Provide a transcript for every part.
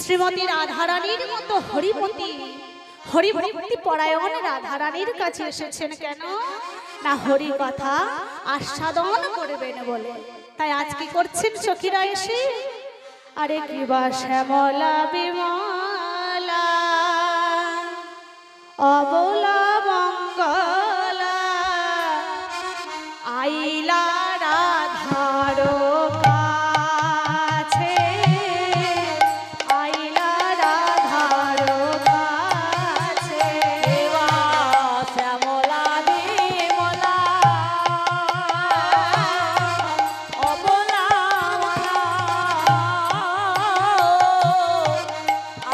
শ্রীমতী রাধারানীর মতো হরিমতী হরিভক্তি পরায়ণ রাধারানীর কাছে এসেছেন কেন? না হরি কথা আস্বাদন করবেন বলে। তাই আজ কি করছেন সখীরা এসে? আরে কিবা শ্যামলা বিমলা অবলা মঙ্গলা আইলা রাধার কাছে, আইলা রাধার কাছে। এবা শ্যামলা বিমলা অবলা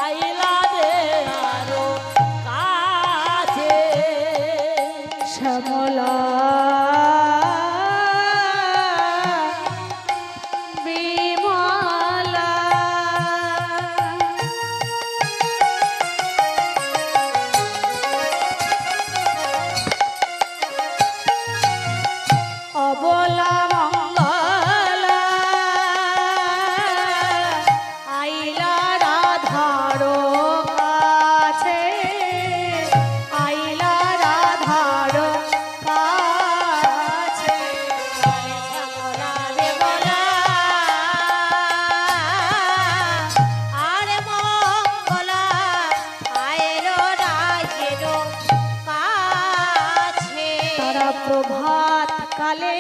আইলা রে আরো কাছে। শ্যামলা বিমলা অবলা মঙ্গলা আইলা রাধার কাছে, আইলা রাধার কাছে। শ্যামলা বিমলা আরে মঙ্গলা আইলো রাজের কাছে। তারা প্রভাত কালে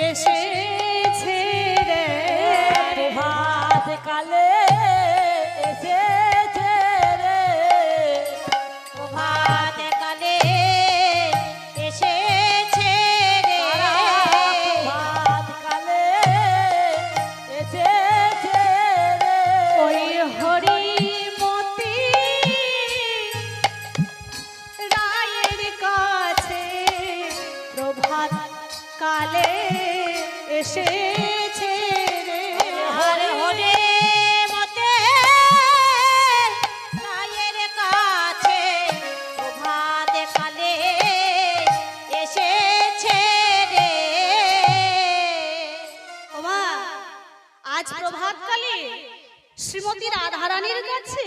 এসেছে রে, ভাত কালে এসেছে রে, ভাত কালে এসেছে রে, ভাত কালে এসেছে রে। ওই হরিমতী রায়ের কাছে প্রভাত কালে এসেছে রে। হরে হরে মতে রায়ের কাছে ভাত কালে এসেছে রে। ওমা, আজ প্রভাতকালে শ্রীমতী রাধারানীর কাছে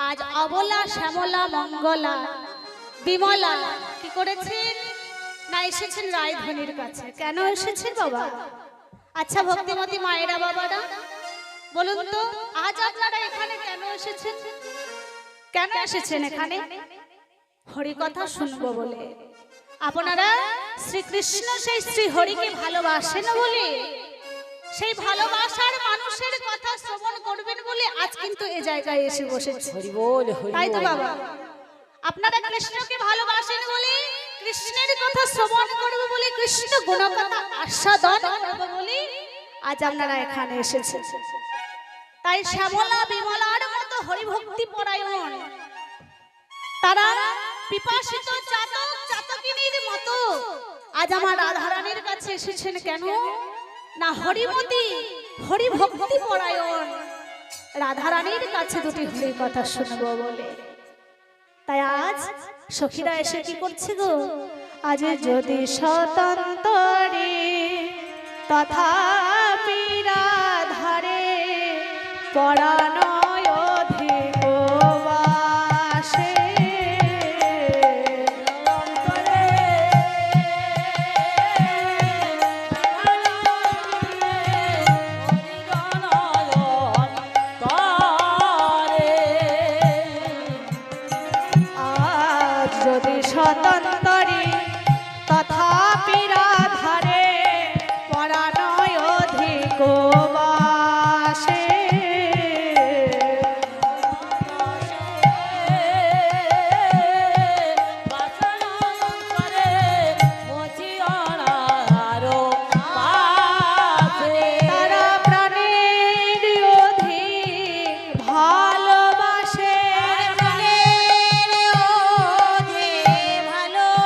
আজ অবলা শ্যামলা মঙ্গলা বিমলা কি করেছেন? না এসেছেন রায়ধনির কাছে। কেন এসেছেন বাবা? আচ্ছা ভক্তিমতী মায়েরা বাবারা বলুন তো, আজ আপনারা এখানে কেন এসেছেন? কেন এসেছেন এখানে? হরি কথা শুনবো বলে। আপনারা শ্রীকৃষ্ণ সেই শ্রী হরিকে ভালোবাসেন বলে, সেই ভালোবাসার মানুষের কথা শ্রবণ করবেন বলে আজ কিন্তু এই জায়গায় এসে বসেছে। হরি বল হরি তাই তো বল। বাবা, আপনারা কৃষ্ণকে ভালোবাসেন বলে, কৃষ্ণের কথা শ্রবণ করবে বলে, কৃষ্ণ গুণকথা আস্বাদন করবে বলে আজ আপনারা এখানে এসেছেন। তাই শ্যামলা বিমলার মতো হরিভক্তি পরায়ণ তারা পিপাসিত চাতক চাতকিনীর মতো আজ আমার রাধারানীর কাছে এসেছেন কেন? না হরিমতী হরিভক্তি পরায়ণ রাধারানীর কাছে দুটি হরি কথা শুনবো বলে। তাই আজ সখীরা এসে কি করছে গো? আজ যদি স্বতন্ত্রে তথাপি রাধারে পরাণয় অধিক বাসে, আজ যদি স্বতন্ত্রে তথাপি রাধারে পরাণয় অধিক বাসে, তারা প্রাণের অধিক ভালোবাসে, প্রাণের অধিক ভালোবাসে।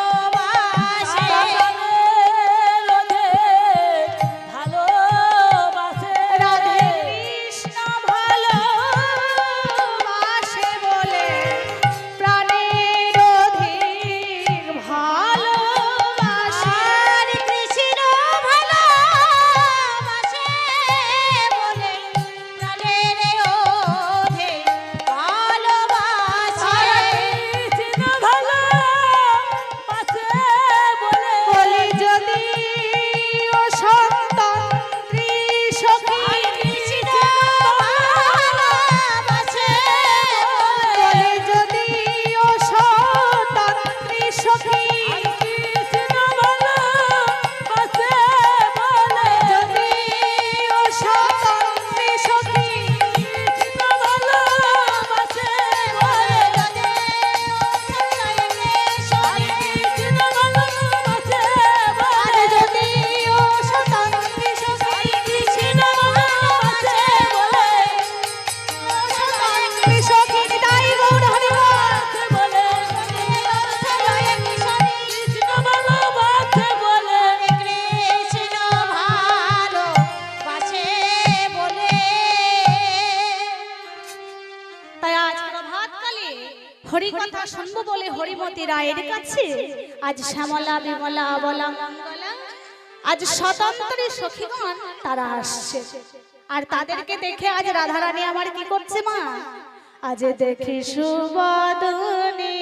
শুনবো বলে হরিমতি রায়ের কাছে আজ শ্যামলা বিমলা বলা মঙ্গলা আজ স্বতন্ত্রী সখীগণ তারা আসছে। আর তাদেরকে দেখে আজ রাধারানী আমার কি করছে মা, আজ দেখি সুবদনে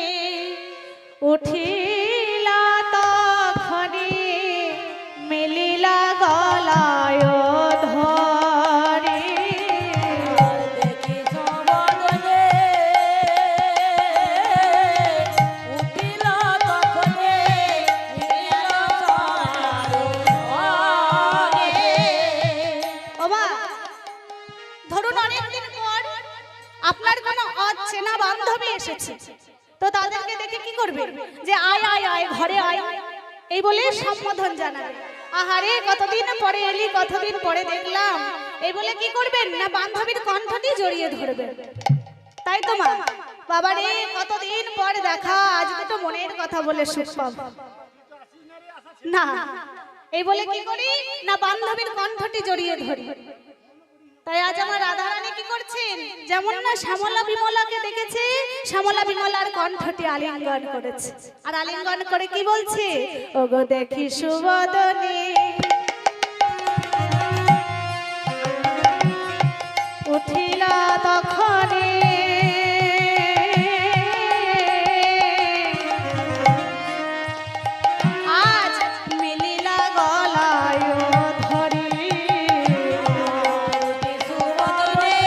উঠিলা তখনি মিলিলা গলায় ধরে। দেখি সবদনে উঠিল তখনে মিলিল গলায়। বাবা ধরুন অনেকদিন পর আপনার কোনো অচেনা বান্ধবী এসেছে, তো তাদেরকে দেখে কি করবে, যে আয় আয় আয় ঘরে আয় এই বলে সম্বোধন জানাবে। আহারে কতদিন পরে এলি, কতদিন পরে দেখলাম, এই বলে কি করবেন না বান্ধবীর কণ্ঠটি জড়িয়ে ধরবেন, তাই তো মা? বাবা রে কতদিন পর দেখা, আজ তো মনের কথা বলে সুখ পাবো না, এই বলে কি করি না বান্ধবীর কণ্ঠটি জড়িয়ে ধরি। তাই আজ আমার রাধারানী কি করছেন, যেমন না শ্যামলা বিমলাকে দেখেছে, শ্যামলা বিমলার কণ্ঠটি আলিঙ্গন করেছে, আর আলিঙ্গন করে কি বলছে, ওগো দেখি সুবদনে উঠিলা তখনে আজ মিলিলা গলায় ধরি। সুবদনে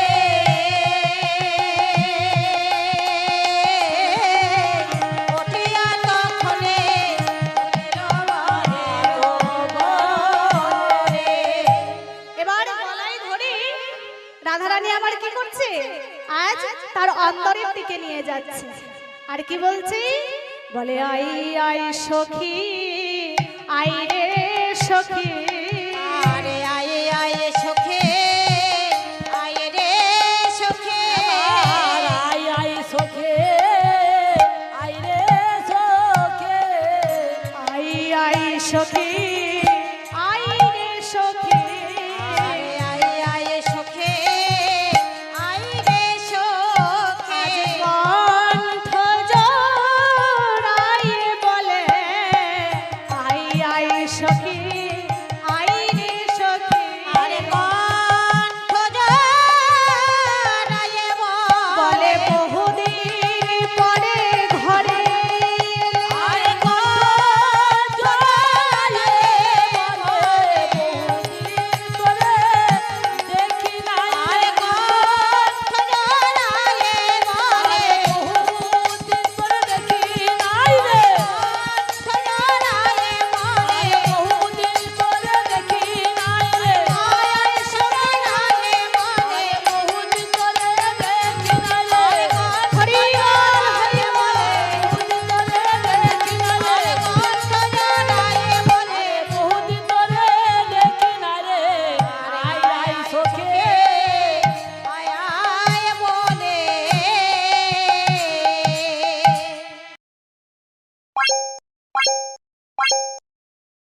উঠিয়া তখনে এবার গলায় ধরে রাধারানী আমার কি করছে, আজ তার অন্তরের দিকে নিয়ে যাচ্ছে, আর কি বলছে, বলে আই আই সখী আই রে সখী, আরে আয়ে আয়ে সখে আয়ে রে সখে আই আই সখে আই রে সখে আই আই সখী